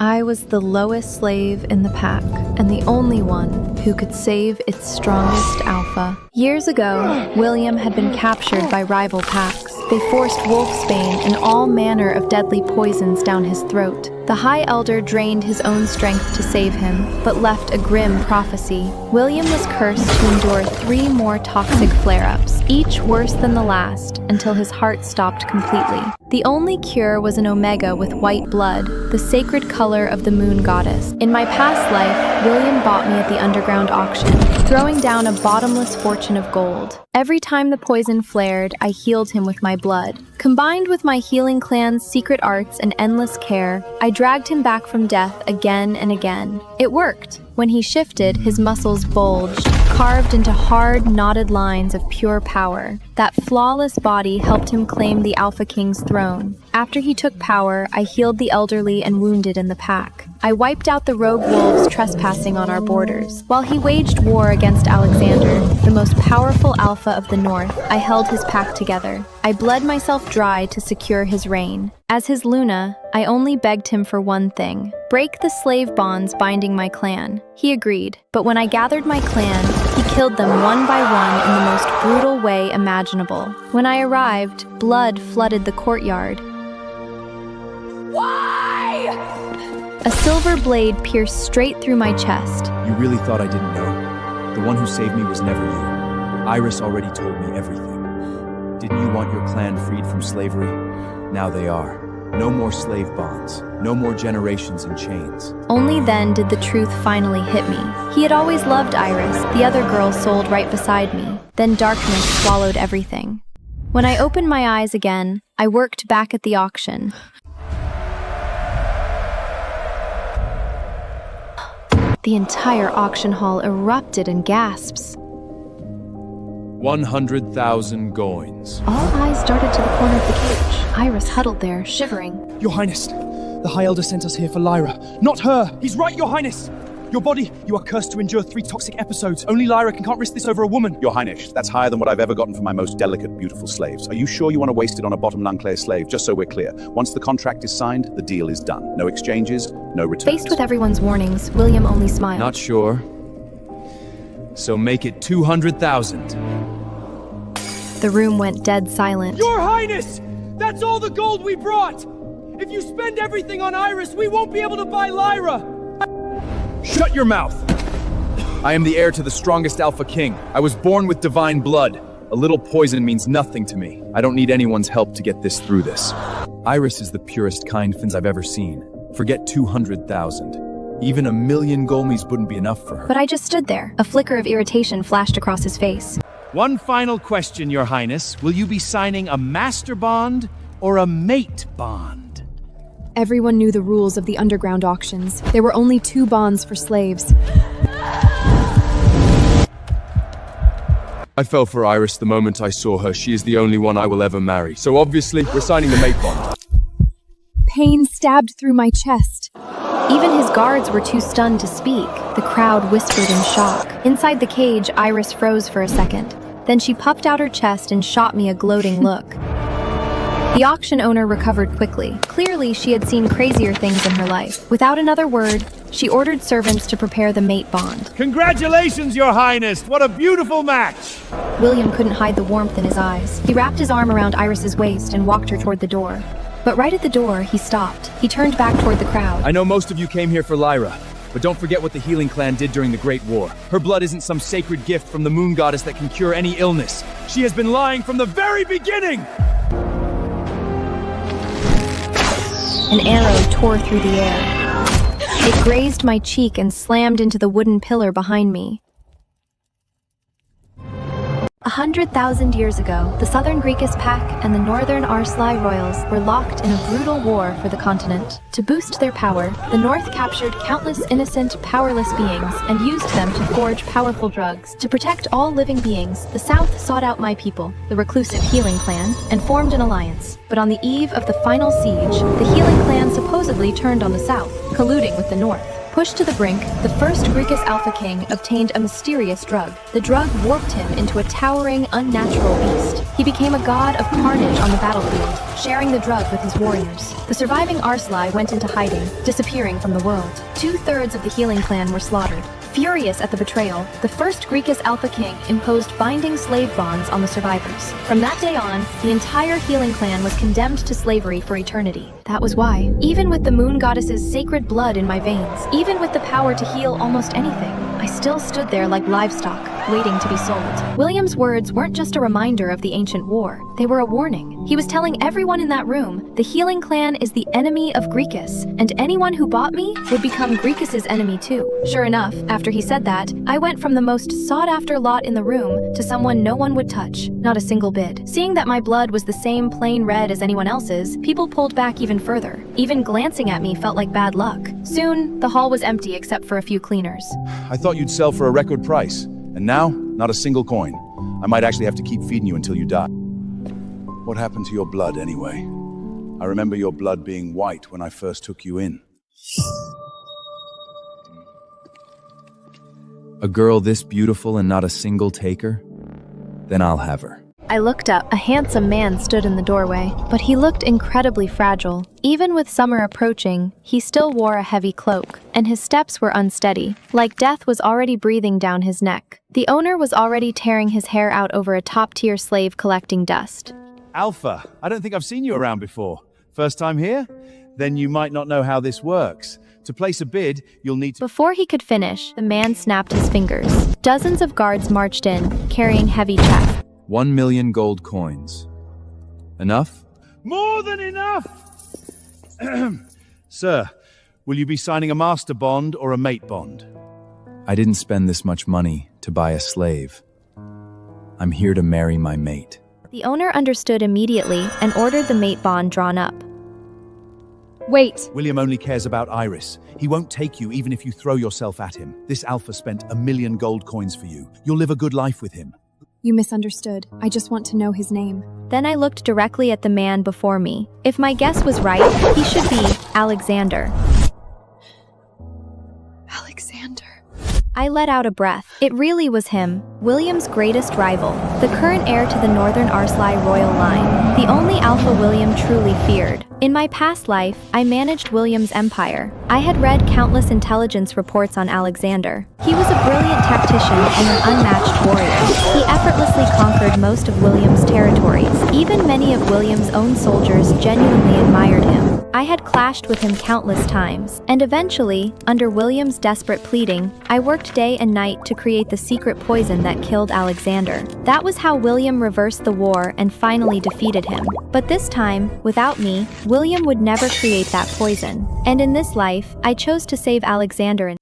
I was the lowest slave in the pack, and the only one who could save its strongest alpha. Years ago, William had been captured by rival packs. They forced wolfsbane and all manner of deadly poisons down his throat. The High Elder drained his own strength to save him, but left a grim prophecy. William was cursed to endure 3 more toxic flare-ups, each worse than the last, until his heart stopped completely. The only cure was an omega with white blood, the sacred color of the moon goddess. In my past life, William bought me at the underground auction, throwing down a bottomless fortune of gold. Every time the poison flared, I healed him with my blood. Combined with my healing clan's secret arts and endless care, I dragged him back from death again and again. It worked. When he shifted, his muscles bulged, carved into hard, knotted lines of pure power. That flawless body helped him claim the Alpha King's throne. After he took power, I healed the elderly and wounded in the pack. I wiped out the rogue wolves trespassing on our borders. While he waged war against Alexander, the most powerful alpha of the North, I held his pack together. I bled myself dry to secure his reign. As his Luna, I only begged him for one thing: break the slave bonds binding my clan. He agreed, but when I gathered my clan, he killed them one by one in the most brutal way imaginable. When I arrived, blood flooded the courtyard. Why? A silver blade pierced straight through my chest. You really thought I didn't know? The one who saved me was never you. Iris already told me everything. Didn't you want your clan freed from slavery? Now they are. No more slave bonds. No more generations in chains. Only then did the truth finally hit me. He had always loved Iris, the other girl sold right beside me. Then darkness swallowed everything. When I opened my eyes again, I worked back at the auction. The entire auction hall erupted in gasps. 100,000 goins. All eyes darted to the corner of the cage. Iris huddled there, shivering. Your Highness, the High Elder sent us here for Lyra, not her. He's right, Your Highness. Your body, you are cursed to endure 3 toxic episodes. Only Lyra can't risk this over a woman. Your Highness, that's higher than what I've ever gotten for my most delicate, beautiful slaves. Are you sure you want to waste it on a bottom Lunclair slave? Just so we're clear. Once the contract is signed, the deal is done. No exchanges, no returns. Faced with everyone's warnings, William only smiled. Not sure. So make it 200,000. The room went dead silent. Your Highness! That's all the gold we brought! If you spend everything on Iris, we won't be able to buy Lyra! Shut your mouth! I am the heir to the strongest Alpha King. I was born with divine blood. A little poison means nothing to me. I don't need anyone's help to get this through this. Iris is the purest kind fins I've ever seen. Forget 200,000. Even 1,000,000 golmies wouldn't be enough for her. But I just stood there. A flicker of irritation flashed across his face. One final question, Your Highness. Will you be signing a master bond or a mate bond? Everyone knew the rules of the underground auctions. There were only 2 bonds for slaves. I fell for Iris the moment I saw her. She is the only one I will ever marry. So obviously, we're signing the mate bond. Pain stabbed through my chest. Even his guards were too stunned to speak. The crowd whispered in shock. Inside the cage, Iris froze for a second. Then she puffed out her chest and shot me a gloating look. The auction owner recovered quickly. Clearly, she had seen crazier things in her life. Without another word, she ordered servants to prepare the mate bond. Congratulations, Your Highness! What a beautiful match! William couldn't hide the warmth in his eyes. He wrapped his arm around Iris's waist and walked her toward the door. But right at the door, he stopped. He turned back toward the crowd. I know most of you came here for Lyra, but don't forget what the Healing Clan did during the Great War. Her blood isn't some sacred gift from the moon goddess that can cure any illness. She has been lying from the very beginning! An arrow tore through the air. It grazed my cheek and slammed into the wooden pillar behind me. 100,000 years ago, the southern Greekus pack and the northern Arsly royals were locked in a brutal war for the continent. To boost their power, the North captured countless innocent, powerless beings and used them to forge powerful drugs. To protect all living beings, the South sought out my people, the reclusive Healing Clan, and formed an alliance. But on the eve of the final siege, the Healing Clan supposedly turned on the South, colluding with the North. Pushed to the brink, the first Greekus Alpha King obtained a mysterious drug. The drug warped him into a towering, unnatural beast. He became a god of carnage on the battlefield, sharing the drug with his warriors. The surviving Arsli went into hiding, disappearing from the world. 2/3 of the healing clan were slaughtered. Furious at the betrayal, the first Greekus Alpha King imposed binding slave bonds on the survivors. From that day on, the entire healing clan was condemned to slavery for eternity. That was why, even with the moon goddess's sacred blood in my veins, even with the power to heal almost anything, I still stood there like livestock, waiting to be sold. William's words weren't just a reminder of the ancient war, they were a warning. He was telling everyone in that room, the healing clan is the enemy of Greekus, and anyone who bought me would become Greekus's enemy too. Sure enough, after he said that, I went from the most sought-after lot in the room to someone no one would touch, not a single bid. Seeing that my blood was the same plain red as anyone else's, people pulled back even further. Even glancing at me felt like bad luck. Soon, the hall was empty except for a few cleaners. I thought you'd sell for a record price, and now, not a single coin. I might actually have to keep feeding you until you die. What happened to your blood, anyway? I remember your blood being white when I first took you in. A girl this beautiful and not a single taker? Then I'll have her. I looked up. A handsome man stood in the doorway, but he looked incredibly fragile. Even with summer approaching, he still wore a heavy cloak, and his steps were unsteady, like death was already breathing down his neck. The owner was already tearing his hair out over a top-tier slave collecting dust. Alpha, I don't think I've seen you around before. First time here? Then you might not know how this works. To place a bid, you'll need to— Before he could finish, the man snapped his fingers. Dozens of guards marched in, carrying heavy chests. 1 million gold coins. Enough? More than enough! Sir, will you be signing a master bond or a mate bond? I didn't spend this much money to buy a slave. I'm here to marry my mate. The owner understood immediately and ordered the mate bond drawn up. Wait! William only cares about Iris. He won't take you even if you throw yourself at him. This Alpha spent 1 million gold coins for you. You'll live a good life with him. You misunderstood. I just want to know his name. Then I looked directly at the man before me. If my guess was right, he should be Alexander. Alexander. I let out a breath. It really was him, William's greatest rival, the current heir to the Northern Arsli royal line, the only Alpha William truly feared. In my past life, I managed William's empire. I had read countless intelligence reports on Alexander. He was a brilliant tactician and an unmatched warrior. He effortlessly conquered most of William's territories. Even many of William's own soldiers genuinely admired him. I had clashed with him countless times, and eventually, under William's desperate pleading, I worked day and night to create the secret poison that killed Alexander. That was how William reversed the war and finally defeated him. But this time, without me, William would never create that poison. And in this life, I chose to save Alexander.